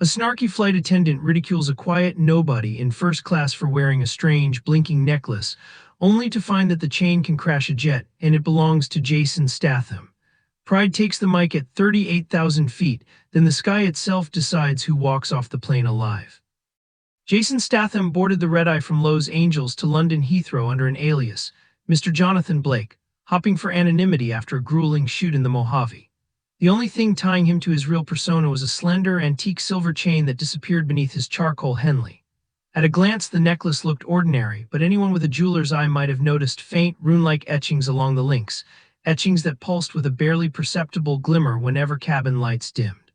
A snarky flight attendant ridicules a quiet nobody in first class for wearing a strange, blinking necklace, only to find that the chain can crash a jet and it belongs to Jason Statham. Pride takes the mic at 38,000 feet, then the sky itself decides who walks off the plane alive. Jason Statham boarded the red-eye from Los Angeles to London Heathrow under an alias, Mr. Jonathan Blake, hopping for anonymity after a grueling shoot in the Mojave. The only thing tying him to his real persona was a slender, antique silver chain that disappeared beneath his charcoal Henley. At a glance, the necklace looked ordinary, but anyone with a jeweler's eye might have noticed faint, rune-like etchings along the links, etchings that pulsed with a barely perceptible glimmer whenever cabin lights dimmed.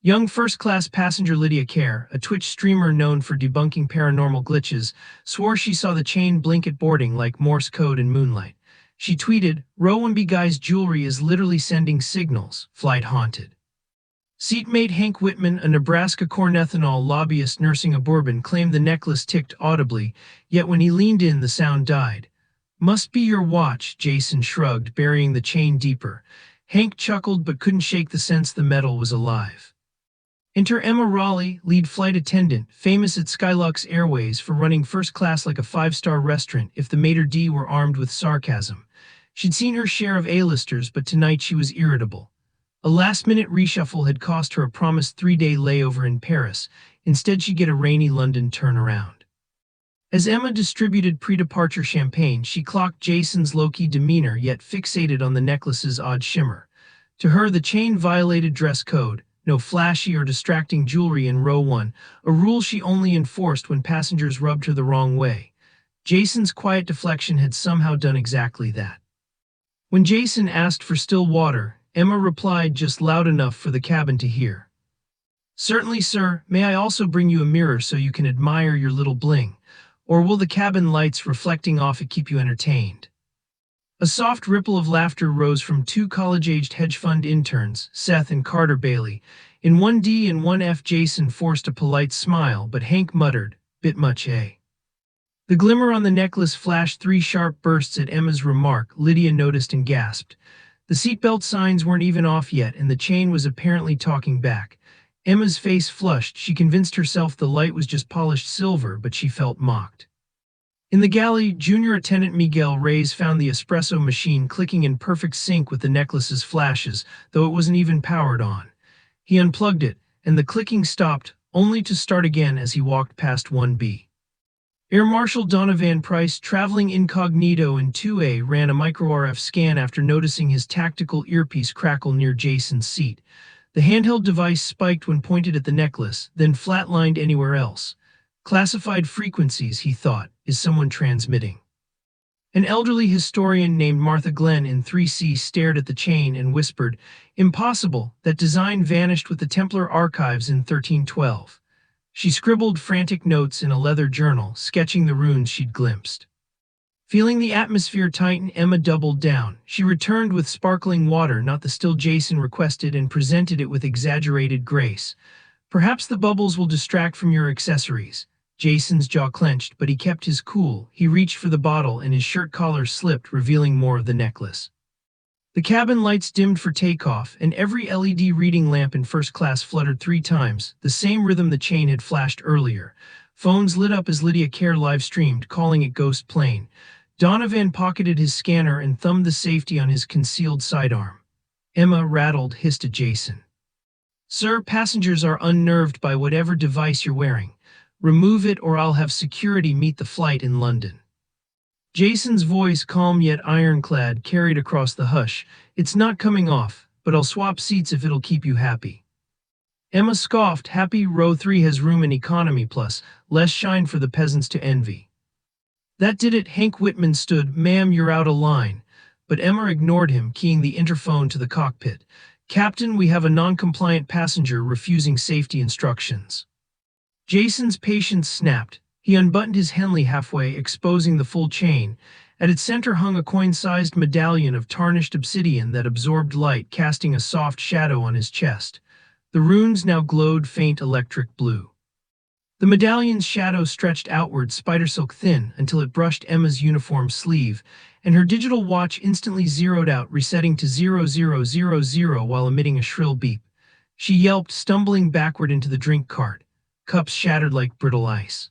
Young first-class passenger Lydia Kerr, a Twitch streamer known for debunking paranormal glitches, swore she saw the chain blink at boarding like Morse code in moonlight. She tweeted, "Row 1B guy's jewelry is literally sending signals, flight haunted." Seatmate Hank Whitman, a Nebraska corn ethanol lobbyist nursing a bourbon, claimed the necklace ticked audibly, yet when he leaned in, the sound died. "Must be your watch," Jason shrugged, burying the chain deeper. Hank chuckled but couldn't shake the sense the metal was alive. Enter Emma Raleigh, lead flight attendant, famous at Skylux Airways for running first class like a five-star restaurant if the maitre d' were armed with sarcasm. She'd seen her share of A-listers, but tonight she was irritable. A last-minute reshuffle had cost her a promised 3-day layover in Paris. Instead, she'd get a rainy London turnaround. As Emma distributed pre-departure champagne, she clocked Jason's low-key demeanor, yet fixated on the necklace's odd shimmer. To her, the chain violated dress code. No flashy or distracting jewelry in row 1, a rule she only enforced when passengers rubbed her the wrong way. Jason's quiet deflection had somehow done exactly that. When Jason asked for still water, Emma replied just loud enough for the cabin to hear. "Certainly, sir. May I also bring you a mirror so you can admire your little bling? Or will the cabin lights reflecting off it keep you entertained?" A soft ripple of laughter rose from two college-aged hedge fund interns, Seth and Carter Bailey. In 1D and 1F, Jason forced a polite smile, but Hank muttered, "Bit much, eh?" The glimmer on the necklace flashed 3 sharp bursts at Emma's remark. Lydia noticed and gasped. The seatbelt signs weren't even off yet, and the chain was apparently talking back. Emma's face flushed. She convinced herself the light was just polished silver, but she felt mocked. In the galley, junior attendant Miguel Reyes found the espresso machine clicking in perfect sync with the necklace's flashes, though it wasn't even powered on. He unplugged it, and the clicking stopped, only to start again as he walked past 1B. Air Marshal Donovan Price, traveling incognito in 2A, ran a micro-RF scan after noticing his tactical earpiece crackle near Jason's seat. The handheld device spiked when pointed at the necklace, then flatlined anywhere else. Classified frequencies, he thought. Is someone transmitting? An elderly historian named Martha Glenn in 3C stared at the chain and whispered, "Impossible, that design vanished with the Templar archives in 1312. She scribbled frantic notes in a leather journal, sketching the runes she'd glimpsed. Feeling the atmosphere tighten, Emma doubled down. She returned with sparkling water, not the still Jason requested, and presented it with exaggerated grace. "Perhaps the bubbles will distract from your accessories." Jason's jaw clenched, but he kept his cool. He reached for the bottle and his shirt collar slipped, revealing more of the necklace. The cabin lights dimmed for takeoff, and every LED reading lamp in first class fluttered 3 times, the same rhythm the chain had flashed earlier. Phones lit up as Lydia Kerr live-streamed, calling it Ghost Plane. Donovan pocketed his scanner and thumbed the safety on his concealed sidearm. Emma, rattled, hissed at Jason. "Sir, passengers are unnerved by whatever device you're wearing. Remove it or I'll have security meet the flight in London." Jason's voice, calm yet ironclad, carried across the hush. "It's not coming off, but I'll swap seats if it'll keep you happy." Emma scoffed. "Happy? Row 3 has room in economy plus, less shine for the peasants to envy." That did it. Hank Whitman stood. "Ma'am, you're out of line." But Emma ignored him, keying the interphone to the cockpit. "Captain, we have a non-compliant passenger refusing safety instructions." Jason's patience snapped. He unbuttoned his Henley halfway, exposing the full chain. At its center hung a coin-sized medallion of tarnished obsidian that absorbed light, casting a soft shadow on his chest. The runes now glowed faint electric blue. The medallion's shadow stretched outward, spider-silk thin, until it brushed Emma's uniform sleeve, and her digital watch instantly zeroed out, resetting to 0000 while emitting a shrill beep. she yelped, stumbling backward into the drink cart. Cups shattered like brittle ice.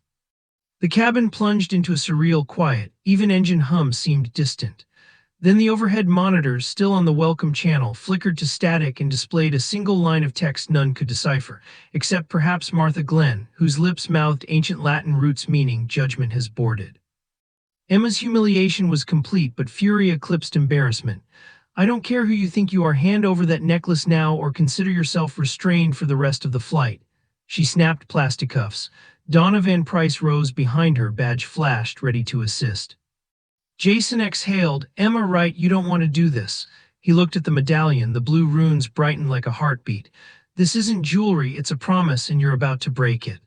The cabin plunged into a surreal quiet. Even engine hums seemed distant. Then the overhead monitors, still on the welcome channel, flickered to static and displayed a single line of text none could decipher, except perhaps Martha Glenn, whose lips mouthed ancient Latin roots meaning "judgment has boarded." Emma's humiliation was complete, but fury eclipsed embarrassment. "I don't care who you think you are, hand over that necklace now or consider yourself restrained for the rest of the flight." She snapped plastic cuffs. Donovan Price rose behind her, badge flashed, ready to assist. Jason exhaled. "Emma, right, you don't want to do this." He looked at the medallion, the blue runes brightened like a heartbeat. "This isn't jewelry, it's a promise, and you're about to break it."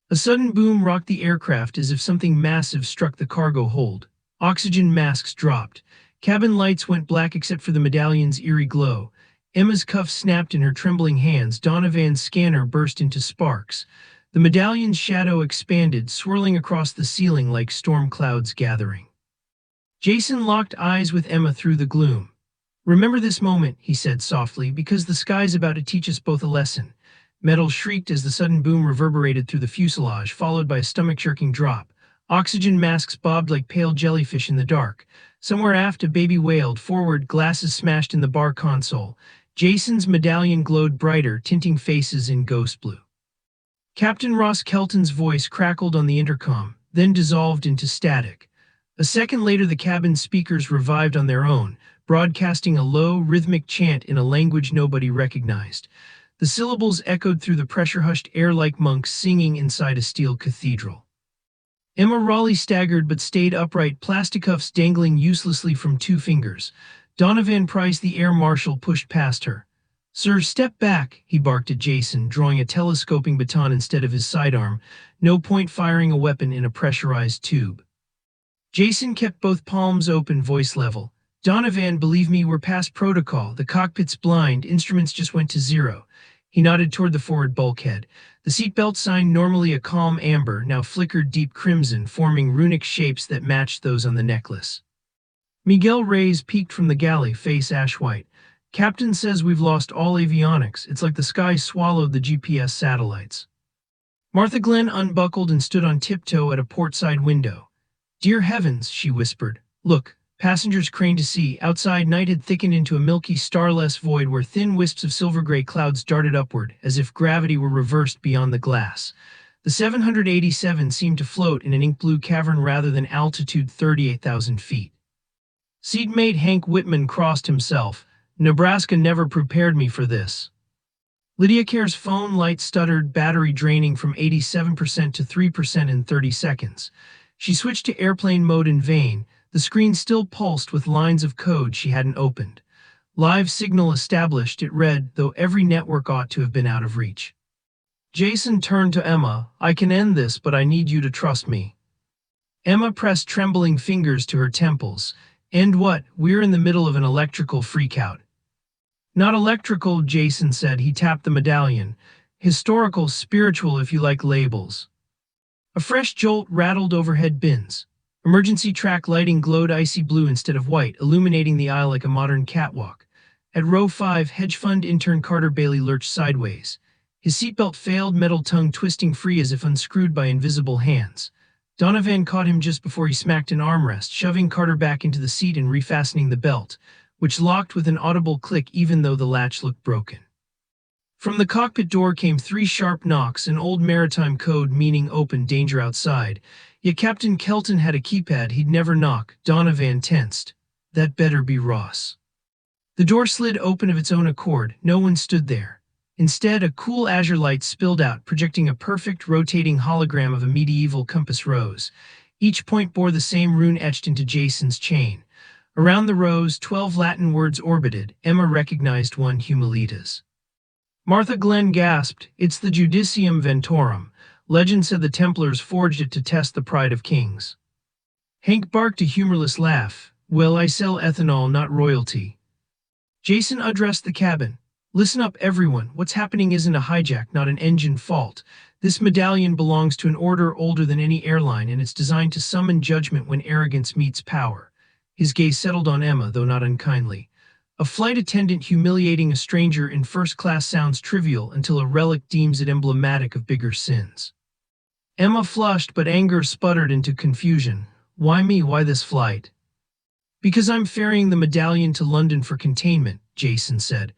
A sudden boom rocked the aircraft as if something massive struck the cargo hold. Oxygen masks dropped. Cabin lights went black except for the medallion's eerie glow. Emma's cuff snapped in her trembling hands. Donovan's scanner burst into sparks. The medallion's shadow expanded, swirling across the ceiling like storm clouds gathering. Jason locked eyes with Emma through the gloom. "Remember this moment," he said softly, "because the sky's about to teach us both a lesson." Metal shrieked as the sudden boom reverberated through the fuselage, followed by a stomach-jerking drop. Oxygen masks bobbed like pale jellyfish in the dark. Somewhere aft, a baby wailed. Forward, glasses smashed in the bar console. Jason's medallion glowed brighter, tinting faces in ghost blue. Captain Ross Kelton's voice crackled on the intercom, then dissolved into static. A second later, the cabin speakers revived on their own, broadcasting a low, rhythmic chant in a language nobody recognized. The syllables echoed through the pressure-hushed air like monks singing inside a steel cathedral. Emma Raleigh staggered but stayed upright, plastic cuffs dangling uselessly from two fingers. Donovan Price, the air marshal, pushed past her. "Sir, step back," he barked at Jason, drawing a telescoping baton instead of his sidearm. "No point firing a weapon in a pressurized tube." Jason kept both palms open, voice level. "Donovan, believe me, we're past protocol. The cockpit's blind, instruments just went to zero." He nodded toward the forward bulkhead. The seatbelt sign, normally a calm amber, now flickered deep crimson, forming runic shapes that matched those on the necklace. Miguel Reyes peeked from the galley, face ash-white. "Captain says we've lost all avionics. It's like the sky swallowed the GPS satellites." Martha Glenn unbuckled and stood on tiptoe at a portside window. "Dear heavens," she whispered. "Look." Passengers craned to see. Outside, night had thickened into a milky, starless void where thin wisps of silver-gray clouds darted upward, as if gravity were reversed beyond the glass. The 787 seemed to float in an ink-blue cavern rather than altitude 38,000 feet. Seatmate Hank Whitman crossed himself. "Nebraska never prepared me for this." Lydia Care's phone light stuttered, battery draining from 87% to 3% in 30 seconds. She switched to airplane mode in vain. The screen still pulsed with lines of code she hadn't opened. "Live signal established," it read, though every network ought to have been out of reach. Jason turned to Emma. "I can end this, but I need you to trust me." Emma pressed trembling fingers to her temples. "End what? We're in the middle of an electrical freakout." "Not electrical," Jason said. He tapped the medallion. "Historical, spiritual, if you like labels." A fresh jolt rattled overhead bins. Emergency track lighting glowed icy blue instead of white, illuminating the aisle like a modern catwalk. At row 5, hedge fund intern Carter Bailey lurched sideways. His seatbelt failed, metal tongue twisting free as if unscrewed by invisible hands. Donovan caught him just before he smacked an armrest, shoving Carter back into the seat and refastening the belt, which locked with an audible click even though the latch looked broken. From the cockpit door came 3 sharp knocks, an old maritime code meaning open, danger outside. Yet Captain Kelton had a keypad. He'd never knock. Donovan tensed. That better be Ross. The door slid open of its own accord. No one stood there. Instead, a cool azure light spilled out, projecting a perfect, rotating hologram of a medieval compass rose. Each point bore the same rune etched into Jason's chain. Around the rose, 12 Latin words orbited. Emma recognized one: Humiliated. Martha Glenn gasped. "It's the Judicium Ventorum. Legend said the Templars forged it to test the pride of kings." Hank barked a humorless laugh. "Well, I sell ethanol, not royalty." Jason addressed the cabin. "Listen up, everyone. What's happening isn't a hijack, not an engine fault. This medallion belongs to an order older than any airline, and it's designed to summon judgment when arrogance meets power." His gaze settled on Emma, though not unkindly. A flight attendant humiliating a stranger in first class sounds trivial until a relic deems it emblematic of bigger sins. Emma flushed, but anger sputtered into confusion. Why me? Why this flight? Because I'm ferrying the medallion to London for containment, Jason said.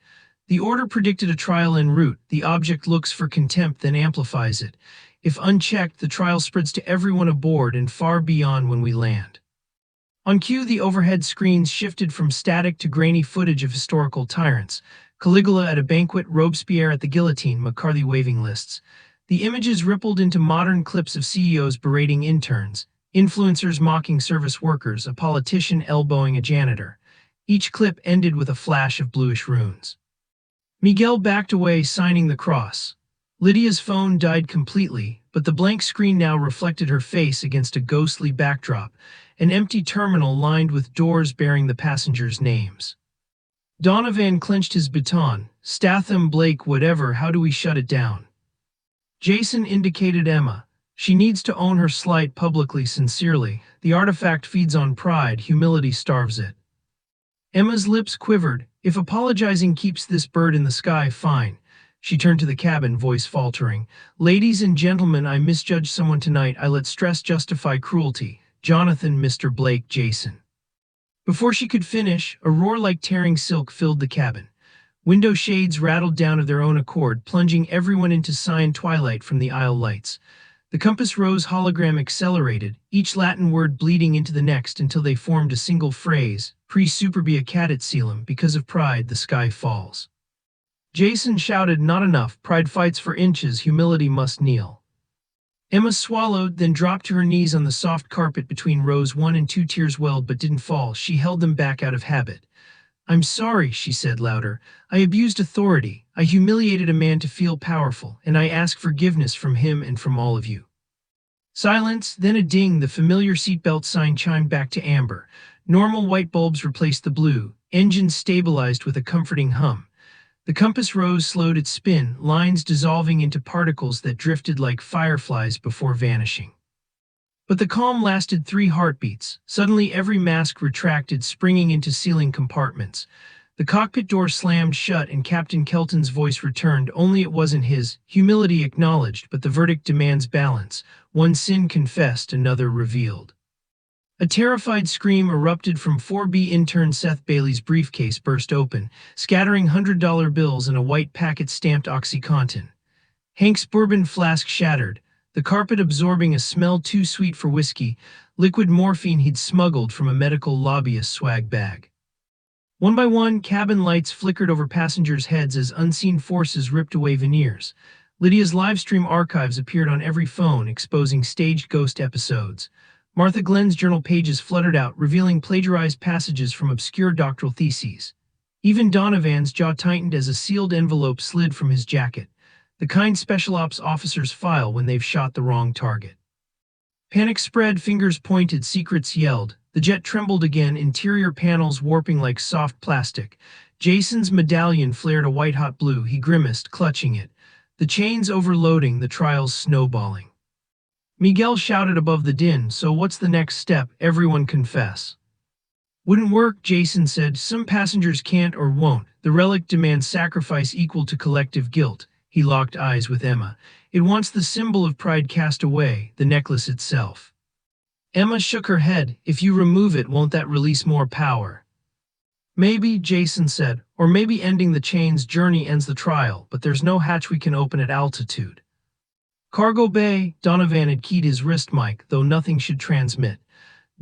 The order predicted a trial en route. The object looks for contempt, then amplifies it. If unchecked, the trial spreads to everyone aboard and far beyond when we land. On cue, the overhead screens shifted from static to grainy footage of historical tyrants. Caligula at a banquet, Robespierre at the guillotine, McCarthy waving lists. The images rippled into modern clips of CEOs berating interns, influencers mocking service workers, a politician elbowing a janitor. Each clip ended with a flash of bluish runes. Miguel backed away, signing the cross. Lydia's phone died completely, but the blank screen now reflected her face against a ghostly backdrop, an empty terminal lined with doors bearing the passengers' names. Donovan clenched his baton. Statham, Blake, whatever, how do we shut it down? Jason indicated Emma. She needs to own her slight publicly, sincerely. The artifact feeds on pride, humility starves it. Emma's lips quivered. If apologizing keeps this bird in the sky, fine. She turned to the cabin, voice faltering. Ladies and gentlemen, I misjudged someone tonight. I let stress justify cruelty. Jonathan, Mr. Blake, Jason. Before she could finish, a roar like tearing silk filled the cabin. Window shades rattled down of their own accord, plunging everyone into cyan twilight from the aisle lights. The compass rose hologram accelerated, each Latin word bleeding into the next until they formed a single phrase, Pre superbia cadet coelum, because of pride the sky falls. Jason shouted, not enough, pride fights for inches, humility must kneel. Emma swallowed, then dropped to her knees on the soft carpet between rows 1 and 2. Tears welled but didn't fall. She held them back out of habit. I'm sorry, she said louder. I abused authority. I humiliated a man to feel powerful, and I ask forgiveness from him and from all of you. Silence, then a ding. The familiar seatbelt sign chimed back to amber. Normal white bulbs replaced the blue. Engines stabilized with a comforting hum. The compass rose slowed its spin, lines dissolving into particles that drifted like fireflies before vanishing. But the calm lasted 3 heartbeats. Suddenly every mask retracted, springing into ceiling compartments. The cockpit door slammed shut and Captain Kelton's voice returned, only it wasn't his. Humility acknowledged, but the verdict demands balance. One sin confessed, another revealed. A terrified scream erupted from 4B intern Seth Bailey's briefcase burst open, scattering $100 bills and a white packet stamped OxyContin. Hank's bourbon flask shattered, the carpet absorbing a smell too sweet for whiskey, liquid morphine he'd smuggled from a medical lobbyist's swag bag. One by one, cabin lights flickered over passengers' heads as unseen forces ripped away veneers. Lydia's livestream archives appeared on every phone, exposing staged ghost episodes. Martha Glenn's journal pages fluttered out, revealing plagiarized passages from obscure doctoral theses. Even Donovan's jaw tightened as a sealed envelope slid from his jacket, the kind special ops officers file when they've shot the wrong target. Panic spread, fingers pointed, secrets yelled. The jet trembled again, interior panels warping like soft plastic. Jason's medallion flared a white-hot blue. He grimaced, clutching it. The chains overloading, the trials snowballing. Miguel shouted above the din, so what's the next step? Everyone confess. Wouldn't work, Jason said. Some passengers can't or won't. The relic demands sacrifice equal to collective guilt. He locked eyes with Emma. It wants the symbol of pride cast away, the necklace itself. Emma shook her head. If you remove it, won't that release more power? Maybe, Jason said, or maybe ending the chain's journey ends the trial, but there's no hatch we can open at altitude. Cargo bay, Donovan had keyed his wrist mic, though nothing should transmit.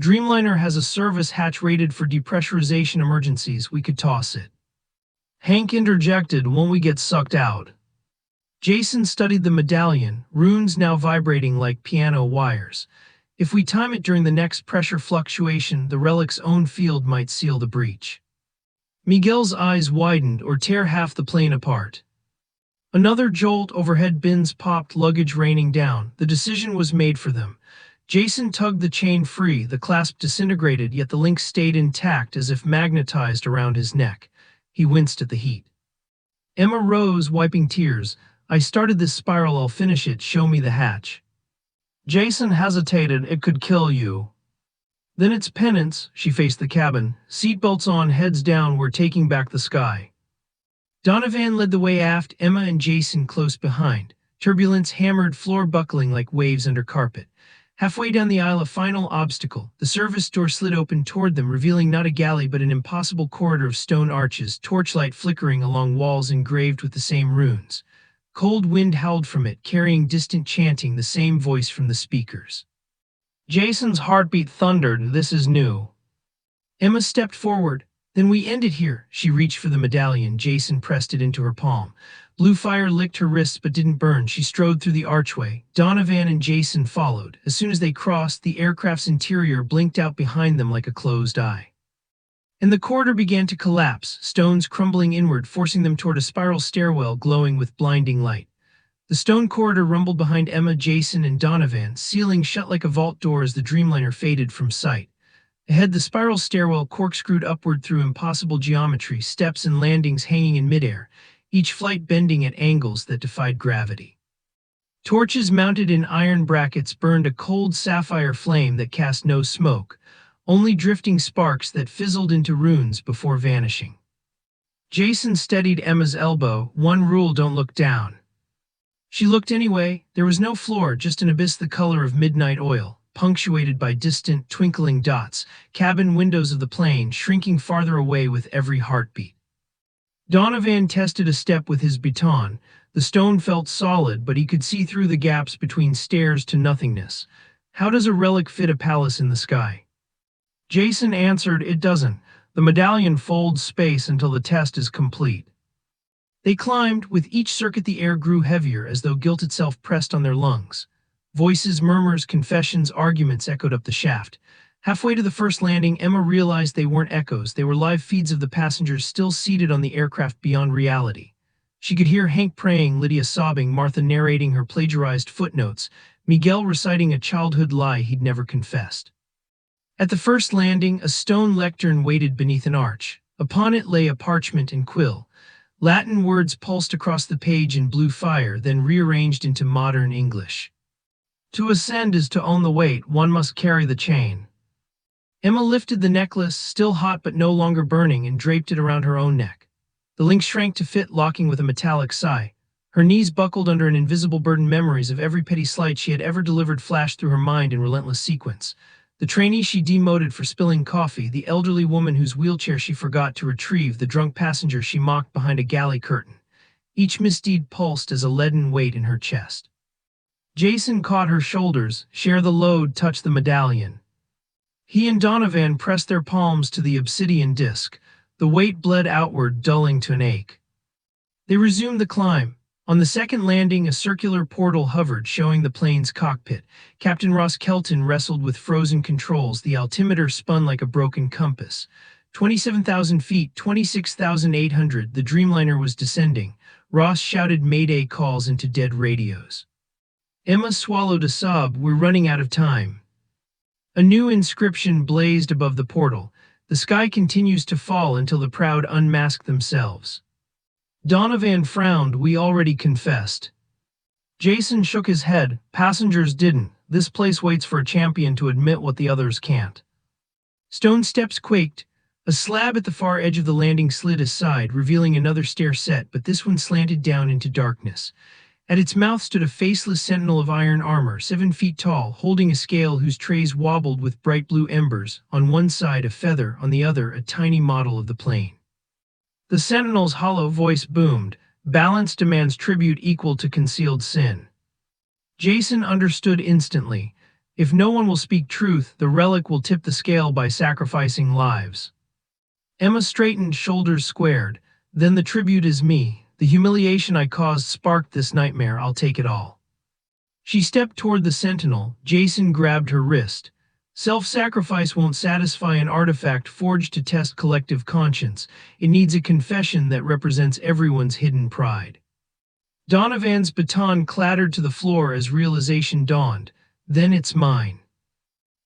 Dreamliner has a service hatch rated for depressurization emergencies. We could toss it. Hank interjected, won't we get sucked out? Jason studied the medallion, runes now vibrating like piano wires. If we time it during the next pressure fluctuation, the relic's own field might seal the breach. Miguel's eyes widened, or tear half the plane apart. Another jolt, overhead bins popped, luggage raining down. The decision was made for them. Jason tugged the chain free, the clasp disintegrated, yet the link stayed intact as if magnetized around his neck. He winced at the heat. Emma rose, wiping tears. I started this spiral, I'll finish it, show me the hatch. Jason hesitated, it could kill you. Then it's penance, she faced the cabin. Seatbelts on, heads down, we're taking back the sky. Donovan led the way aft, Emma and Jason close behind. Turbulence hammered, floor buckling like waves under carpet. Halfway down the aisle, a final obstacle. The service door slid open toward them, revealing not a galley but an impossible corridor of stone arches, torchlight flickering along walls engraved with the same runes. Cold wind howled from it, carrying distant chanting, the same voice from the speakers. Jason's heartbeat thundered. This is new. Emma stepped forward. Then we end it here. She reached for the medallion. Jason pressed it into her palm. Blue fire licked her wrists but didn't burn. She strode through the archway. Donovan and Jason followed. As soon as they crossed, the aircraft's interior blinked out behind them like a closed eye. And the corridor began to collapse, stones crumbling inward, forcing them toward a spiral stairwell glowing with blinding light. The stone corridor rumbled behind Emma, Jason, and Donovan, sealing shut like a vault door as the Dreamliner faded from sight. Ahead, the spiral stairwell corkscrewed upward through impossible geometry, steps and landings hanging in midair, each flight bending at angles that defied gravity. Torches mounted in iron brackets burned a cold sapphire flame that cast no smoke, only drifting sparks that fizzled into runes before vanishing. Jason steadied Emma's elbow. One rule, don't look down. She looked anyway. There was no floor, just an abyss the color of midnight oil, punctuated by distant, twinkling dots, cabin windows of the plane shrinking farther away with every heartbeat. Donovan tested a step with his baton. The stone felt solid, but he could see through the gaps between stairs to nothingness. How does a relic fit a palace in the sky? Jason answered, it doesn't. The medallion folds space until the test is complete. They climbed. With each circuit the air grew heavier, as though guilt itself pressed on their lungs. Voices, murmurs, confessions, arguments echoed up the shaft. Halfway to the first landing, Emma realized they weren't echoes. They were live feeds of the passengers still seated on the aircraft beyond reality. She could hear Hank praying, Lydia sobbing, Martha narrating her plagiarized footnotes, Miguel reciting a childhood lie he'd never confessed. At the first landing, a stone lectern waited beneath an arch. Upon it lay a parchment and quill. Latin words pulsed across the page in blue fire, then rearranged into modern English. To ascend is to own the weight, one must carry the chain. Emma lifted the necklace, still hot but no longer burning, and draped it around her own neck. The link shrank to fit, locking with a metallic sigh. Her knees buckled under an invisible burden. Memories of every petty slight she had ever delivered flashed through her mind in relentless sequence. The trainee she demoted for spilling coffee, the elderly woman whose wheelchair she forgot to retrieve, the drunk passenger she mocked behind a galley curtain. Each misdeed pulsed as a leaden weight in her chest. Jason caught her shoulders. Share the load, touch the medallion. He and Donovan pressed their palms to the obsidian disc. The weight bled outward, dulling to an ache. They resumed the climb. On the second landing, a circular portal hovered, showing the plane's cockpit. Captain Ross Kelton wrestled with frozen controls. The altimeter spun like a broken compass. 27,000 feet, 26,800. The Dreamliner was descending. Ross shouted Mayday calls into dead radios. Emma swallowed a sob. We're running out of time. A new inscription blazed above the portal. The sky continues to fall until the proud unmask themselves. Donovan frowned. We already confessed. Jason shook his head. Passengers didn't. This place waits for a champion to admit what the others can't. Stone steps quaked. A slab at the far edge of the landing slid aside, revealing another stair set, but this one slanted down into darkness. At its mouth stood a faceless sentinel of iron armor, 7 feet tall, holding a scale whose trays wobbled with bright blue embers. On one side a feather, on the other a tiny model of the plane. The sentinel's hollow voice boomed. Balance demands tribute equal to concealed sin. Jason understood instantly. If no one will speak truth, the relic will tip the scale by sacrificing lives. Emma straightened, shoulders squared. Then the tribute is me. The humiliation I caused sparked this nightmare. I'll take it all. She stepped toward the sentinel. Jason grabbed her wrist. Self-sacrifice won't satisfy an artifact forged to test collective conscience. It needs a confession that represents everyone's hidden pride. Donovan's baton clattered to the floor as realization dawned. Then it's mine.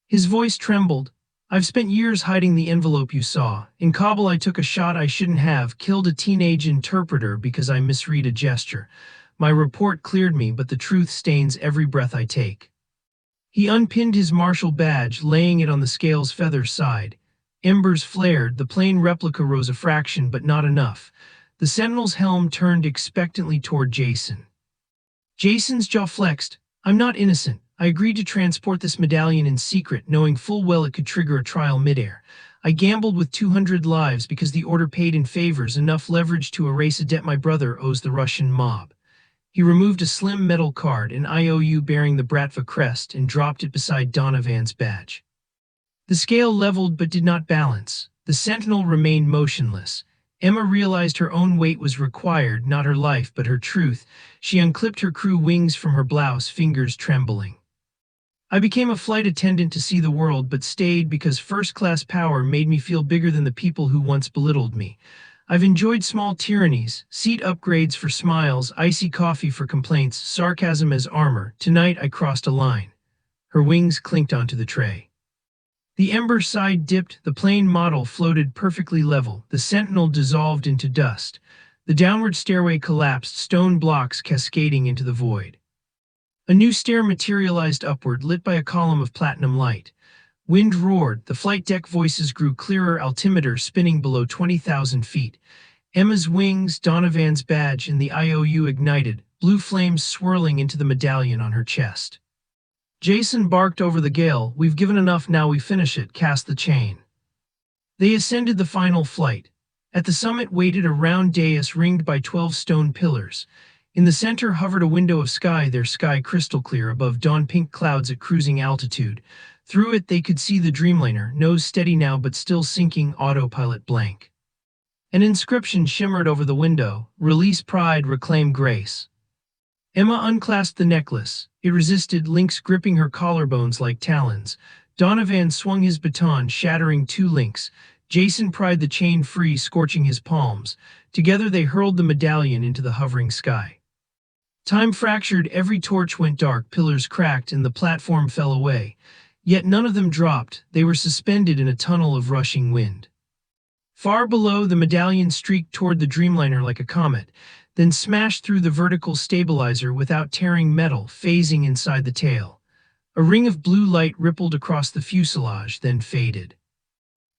His voice trembled. I've spent years hiding the envelope you saw. In Kabul I took a shot I shouldn't have, killed a teenage interpreter because I misread a gesture. My report cleared me, but the truth stains every breath I take. He unpinned his marshal badge, laying it on the scale's feather side. Embers flared, the plane replica rose a fraction, but not enough. The Sentinel's helm turned expectantly toward Jason. Jason's jaw flexed. I'm not innocent. I agreed to transport this medallion in secret, knowing full well it could trigger a trial midair. I gambled with 200 lives because the order paid in favors, enough leverage to erase a debt my brother owes the Russian mob. He removed a slim metal card, an IOU bearing the Bratva crest, and dropped it beside Donovan's badge. The scale leveled but did not balance. The Sentinel remained motionless. Emma realized her own weight was required, not her life but her truth. She unclipped her crew wings from her blouse, fingers trembling. I became a flight attendant to see the world, but stayed because first-class power made me feel bigger than the people who once belittled me. I've enjoyed small tyrannies, seat upgrades for smiles, icy coffee for complaints, sarcasm as armor. Tonight I crossed a line. Her wings clinked onto the tray. The Ember side dipped, the plane model floated perfectly level, the Sentinel dissolved into dust. The downward stairway collapsed, stone blocks cascading into the void. A new stair materialized upward, lit by a column of platinum light. Wind roared, the flight deck voices grew clearer, altimeter spinning below 20,000 feet. Emma's wings, Donovan's badge, and the IOU ignited, blue flames swirling into the medallion on her chest. Jason barked over the gale, "We've given enough, now we finish it, cast the chain." They ascended the final flight. At the summit waited a round dais ringed by 12 stone pillars. In the center hovered a window of sky, their sky crystal clear above dawn-pink clouds at cruising altitude. Through it they could see the Dreamliner, nose steady now but still sinking, autopilot blank. An inscription shimmered over the window, "Release pride, reclaim grace." Emma unclasped the necklace. It resisted, links gripping her collarbones like talons. Donovan swung his baton, shattering 2 links. Jason pried the chain free, scorching his palms. Together they hurled the medallion into the hovering sky. Time fractured, every torch went dark, pillars cracked, and the platform fell away. Yet none of them dropped, they were suspended in a tunnel of rushing wind. Far below, the medallion streaked toward the Dreamliner like a comet, then smashed through the vertical stabilizer without tearing metal, phasing inside the tail. A ring of blue light rippled across the fuselage, then faded.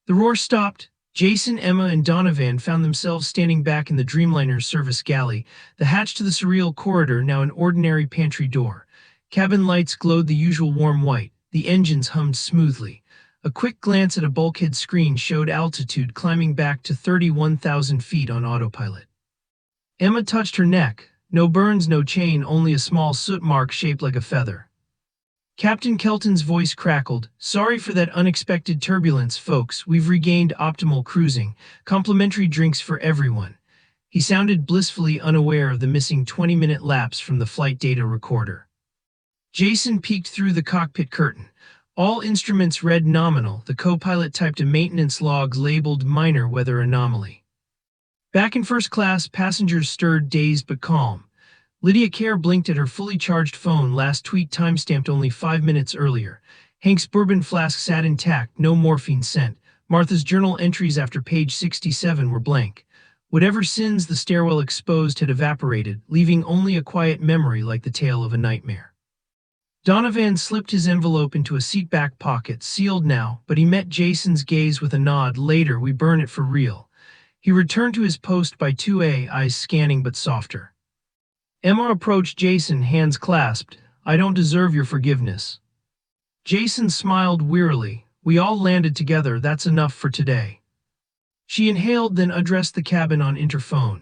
The roar stopped. Jason, Emma, and Donovan found themselves standing back in the Dreamliner's service galley, the hatch to the surreal corridor now an ordinary pantry door. Cabin lights glowed the usual warm white. The engines hummed smoothly. A quick glance at a bulkhead screen showed altitude climbing back to 31,000 feet on autopilot. Emma touched her neck. No burns, no chain, only a small soot mark shaped like a feather. Captain Kelton's voice crackled. "Sorry for that unexpected turbulence, folks. We've regained optimal cruising. Complimentary drinks for everyone." He sounded blissfully unaware of the missing 20-minute lapse from the flight data recorder. Jason peeked through the cockpit curtain. All instruments read nominal. The co-pilot typed a maintenance log labeled minor weather anomaly. Back in first class, passengers stirred, dazed but calm. Lydia Kerr blinked at her fully charged phone, last tweet timestamped only 5 minutes earlier. Hank's bourbon flask sat intact, no morphine scent. Martha's journal entries after page 67 were blank. Whatever sins the stairwell exposed had evaporated, leaving only a quiet memory like the tale of a nightmare. Donovan slipped his envelope into a seat-back pocket, sealed now, but he met Jason's gaze with a nod. "Later, we burn it for real." He returned to his post by 2A, eyes scanning but softer. Emma approached Jason, hands clasped. "I don't deserve your forgiveness." Jason smiled wearily. "We all landed together, that's enough for today." She inhaled, then addressed the cabin on interphone.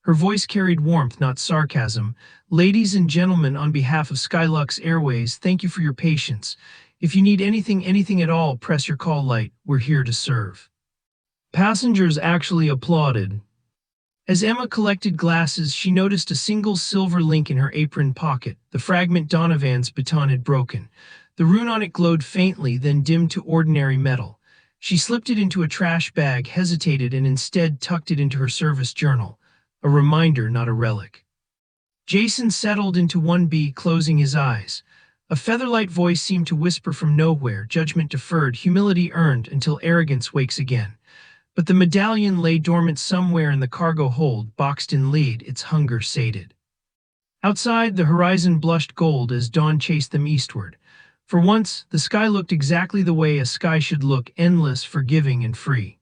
Her voice carried warmth, not sarcasm. "Ladies and gentlemen, on behalf of Skylux Airways, thank you for your patience. If you need anything at all, press your call light. We're here to serve." Passengers actually applauded. As Emma collected glasses, she noticed a single silver link in her apron pocket, the fragment Donovan's baton had broken. The rune on it glowed faintly, then dimmed to ordinary metal. She slipped it into a trash bag, hesitated, and instead tucked it into her service journal. A reminder, not a relic. Jason settled into 1B, closing his eyes. A featherlight voice seemed to whisper from nowhere, "Judgment deferred, humility earned, until arrogance wakes again." But the medallion lay dormant somewhere in the cargo hold, boxed in lead, its hunger sated. Outside, the horizon blushed gold as dawn chased them eastward. For once, the sky looked exactly the way a sky should look, endless, forgiving, and free.